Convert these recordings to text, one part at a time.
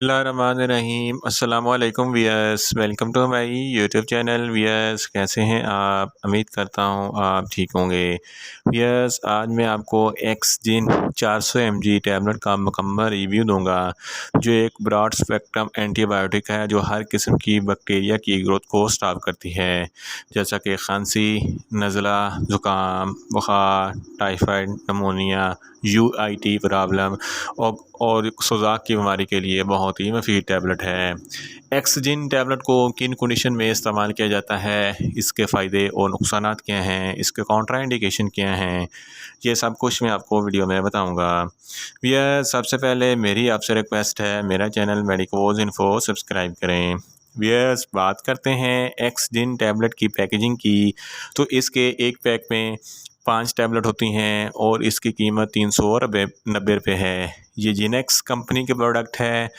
बिस्मिल्लाहिर्रहमानिर्रहीम अस्सलाम वालेकुम viewers, welcome to my YouTube channel. Viewers, कैसे हैं आप? उम्मीद करता हूँ आप ठीक होंगे। वियर्स, आज मैं आपको एक्सजिन 400 mg टैबलेट का मुकम्मल रिव्यू दूंगा, जो एक ब्रॉड स्पेक्ट्रम एंटीबायोटिक है जो हर किस्म की बैक्टीरिया की ग्रोथ को स्टॉप करती है, जैसा कि खांसी, नज़ला, ज़ुकाम, बुखार, टाइफाइड, नमोनिया, यूआईटी प्रॉब्लम और सोज़ाक की बीमारी के लिए बहुत ही मुफीद टैबलेट है। एक्सजिन टैबलेट को किन कंडीशन में इस्तेमाल किया जाता है, इसके फ़ायदे और नुकसानात क्या हैं, इसके कॉन्ट्रा इंडिकेशन क्या हैं, ये सब कुछ मैं आपको वीडियो में बताऊंगा। भैया, सबसे पहले मेरी आपसे रिक्वेस्ट है, मेरा चैनल मेडिकोज इन्फो सब्सक्राइब करें। व्यर्स, बात करते हैं एक्सजिन टैबलेट की पैकेजिंग की। तो इसके एक पैक में 5 टैबलेट होती हैं और इसकी कीमत 390 है। ये जिनेक्स कंपनी के प्रोडक्ट है,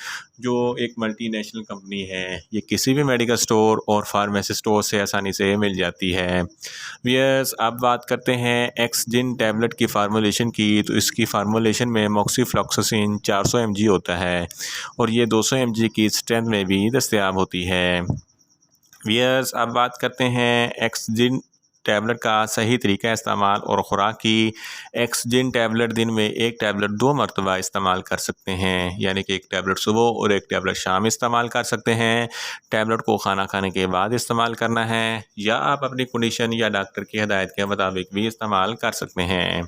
जो एक मल्टीनेशनल कंपनी है। ये किसी भी मेडिकल स्टोर और फार्मेसी स्टोर से आसानी से मिल जाती है। वियर्स, अब बात करते हैं एक्सजिन टैबलेट की फार्मूलेशन की। तो इसकी फार्मूलेशन में मोक्सीफ्लॉक्सासिन 400 mg होता है और ये 200 mg की स्ट्रेंथ में भी दस्तयाब होती है। वियर्स, अब बात करते हैं एक्सजिन टैबलेट का सही तरीका इस्तेमाल और ख़ुराक की। एक्सजिन टैबलेट दिन में एक टैबलेट 2 मरतबा इस्तेमाल कर सकते हैं, यानी कि एक टैबलेट सुबह और एक टैबलेट शाम इस्तेमाल कर सकते हैं। टैबलेट को खाना खाने के बाद इस्तेमाल करना है, या आप अपनी कंडीशन या डॉक्टर की हिदायत के मुताबिक भी इस्तेमाल कर सकते हैं।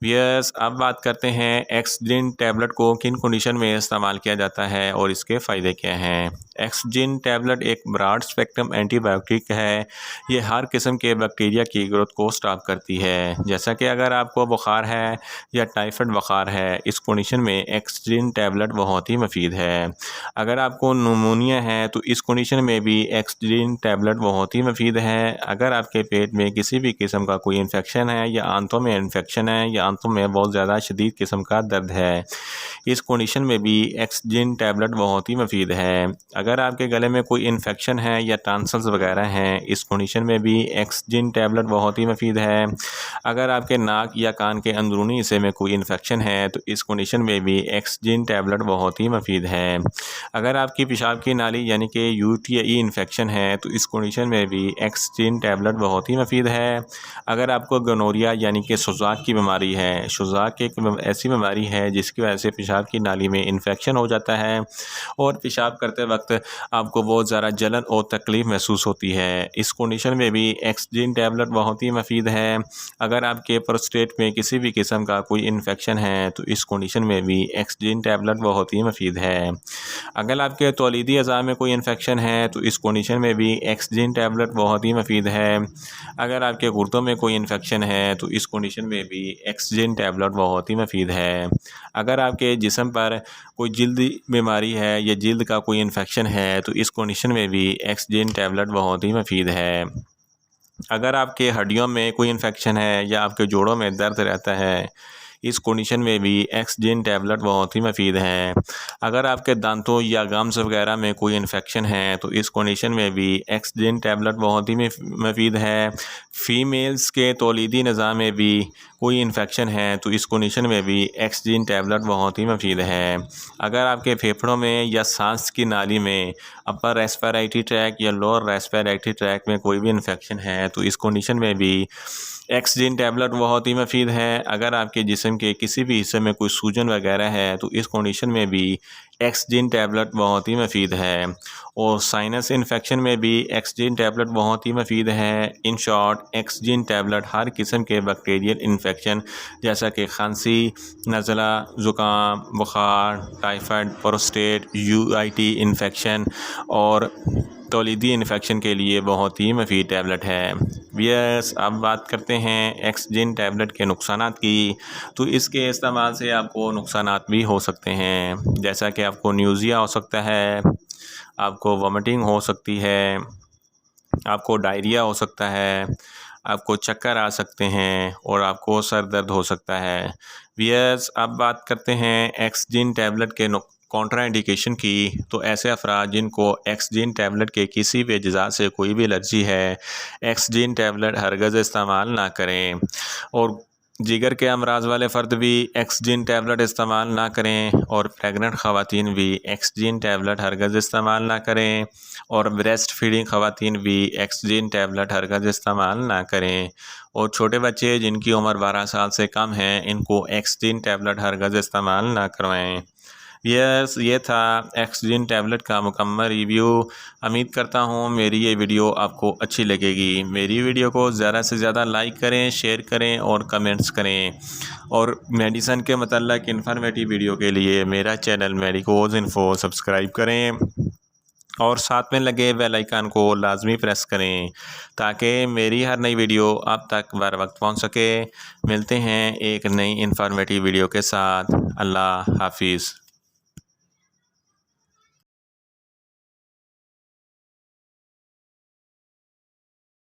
यस, अब बात करते हैं एक्सजिन टैबलेट को किन कंडीशन में इस्तेमाल किया जाता है और इसके फ़ायदे क्या हैं। एक्सजिन टैबलेट एक ब्रॉड स्पेक्ट्रम एंटीबायोटिक है। ये हर किस्म के बैक्टीरिया की ग्रोथ को स्टॉप करती है, जैसा कि अगर आपको बुखार है या टाइफाइड बुखार है, इस कंडीशन में एक्सजिन टैबलेट बहुत ही मुफीद है। अगर आपको नमोनिया है तो इस कंडीशन में भी एक्सजिन टैबलेट बहुत ही मुफीद है। अगर आपके पेट में किसी भी किस्म का कोई इन्फेक्शन है, या आंतों में इन्फेक्शन है, या आंतों में बहुत ज़्यादा शदीद किस्म का दर्द है, इस कंडीशन में भी एक्सजिन टैबलेट बहुत ही मुफीद है। अगर आपके गले में कोई इन्फेक्शन है या टॉन्सिल्स वगैरह हैं, इस कंडीशन में भी एक्सजिन टैबलेट बहुत ही मुफीद है। अगर आपके नाक या कान के अंदरूनी हिस्से में कोई इन्फेक्शन है, तो इस कंडीशन में भी एक्सजिन टैबलेट बहुत ही मुफीद है। अगर आपकी पेशाब की नाली यानी कि यूटीआई इन्फेक्शन है, तो इस कंडीशन में भी एक्सजिन टैबलेट बहुत ही मुफीद है। अगर आपको गोनोरिया यानी कि सोज़ाक की बीमारी है, सोज़ाक एक ऐसी बीमारी है जिसकी वजह से पेशाब की नाली में इन्फेक्शन हो जाता है और पेशाब करते वक्त आपको बहुत ज़्यादा जलन और तकलीफ़ महसूस होती है, इस कंडीशन में भी एक्सजिन टैबलेट बहुत ही मुफीद है। अगर आपके प्रोस्टेट में किसी भी किस्म का कोई इन्फेक्शन है, तो इस कंडीशन में भी एक्सजिन टैबलेट बहुत ही मुफीद है। अगर आपके तौलीदी अज़ा में कोई इन्फेक्शन है, तो इस कंडीशन में भी एक्सजिन टैबलेट बहुत ही मुफीद है। अगर आपके गुर्दों में कोई इन्फेक्शन है, तो इस कंडीशन में भी एक्सजिन टैबलेट बहुत ही मुफीद है। अगर आपके जिस्म पर कोई जल्दी बीमारी है या जल्द का कोई इन्फेक्शन है, तो इस कंडीशन में भी एक्सजिन टैबलेट बहुत ही मुफीद है। अगर आपके हड्डियों में कोई इन्फेक्शन है या आपके जोड़ों में दर्द रहता है, इस कंडीशन में भी एक्सजिन टैबलेट बहुत ही मुफीद है। अगर आपके दांतों या गम्स वगैरह में कोई इन्फेक्शन है, तो इस कंडीशन में भी एक्सजिन टैबलेट बहुत ही मुफीद है। फ़ीमेल्स के तौलीदी निज़ाम में भी कोई इन्फेक्शन है, तो इस कंडीशन में भी एक्सजिन टैबलेट बहुत ही मुफीद है। अगर आपके फेफड़ों में या सांस की नाली में, अपर रेस्पिरेटरी ट्रैक या लोअर रेस्पिरेटरी ट्रैक में कोई भी इन्फेक्शन है, तो इस कंडीशन में भी एक्सजिन टैबलेट बहुत ही मुफीद है। अगर आपके जिस्म के किसी भी हिस्से में कोई सूजन वगैरह है, तो इस कंडीशन में भी एक्सजिन टैबलेट बहुत ही मुफीद है। और साइनस इन्फेक्शन में भी एक्सजिन टैबलेट बहुत ही मुफीद है। इन शॉर्ट, एक्सजिन टैबलेट हर किस्म के बैक्टीरियल इन्फेक्शन जैसा कि खांसी, नज़ला, ज़ुकाम, बुखार, टाइफाइड, प्रोस्टेट, यूआईटी इन्फेक्शन और तौलीदी इन्फेक्शन के लिए बहुत ही मुफीद टैबलेट है। वियर्स, अब बात करते हैं एक्सजिन टैबलेट के नुकसानात की। तो इसके इस्तेमाल से आपको नुकसानात भी हो सकते हैं, जैसा कि आपको न्यूज़िया हो सकता है, आपको वॉमिटिंग हो सकती है, आपको डायरिया हो सकता है, आपको चक्कर आ सकते हैं और आपको सर दर्द हो सकता है। वियर्स, अब बात करते हैं एक्सजिन टैबलेट के कॉन्ट्रा इंडिकेशन की। तो ऐसे अफराद जिनको एक्सजिन टैबलेट के किसी भी अज्जा से कोई भी एलर्जी है, एक्सजिन टैबलेट हरगज़ इस्तेमाल ना करें। और जिगर के अमराज वाले फ़र्द भी एक्सजीन टैबलेट इस्तेमाल ना करें और प्रेग्नेंट ख़वातीन भी एक्सजीन टैबलेट हरगज़ इस्तेमाल ना करें और ब्रेस्ट फीडिंग ख़वातीन भी एक्सजीन टैबलेट हरगज़ इस्तेमाल ना करें और छोटे बच्चे जिनकी उम्र 12 साल से कम है इनको एक्सजीन टैबलेट हरगज़ इस्तेमाल ना करवाएं। ये था एक्सजीन टैबलेट का मुकम्मल रिव्यू। उम्मीद करता हूँ मेरी ये वीडियो आपको अच्छी लगेगी। मेरी वीडियो को ज़्यादा से ज़्यादा लाइक करें, शेयर करें और कमेंट्स करें और मेडिसन के मतलब इन्फॉर्मेटिव वीडियो के लिए मेरा चैनल मेडिकोज इन्फो सब्सक्राइब करें और साथ में लगे बेल आइकन को लाजमी प्रेस करें ताकि मेरी हर नई वीडियो आप तक बर वक्त पहुँच सके। मिलते हैं एक नई इन्फॉर्मेटिव वीडियो के साथ। अल्लाह हाफिज़।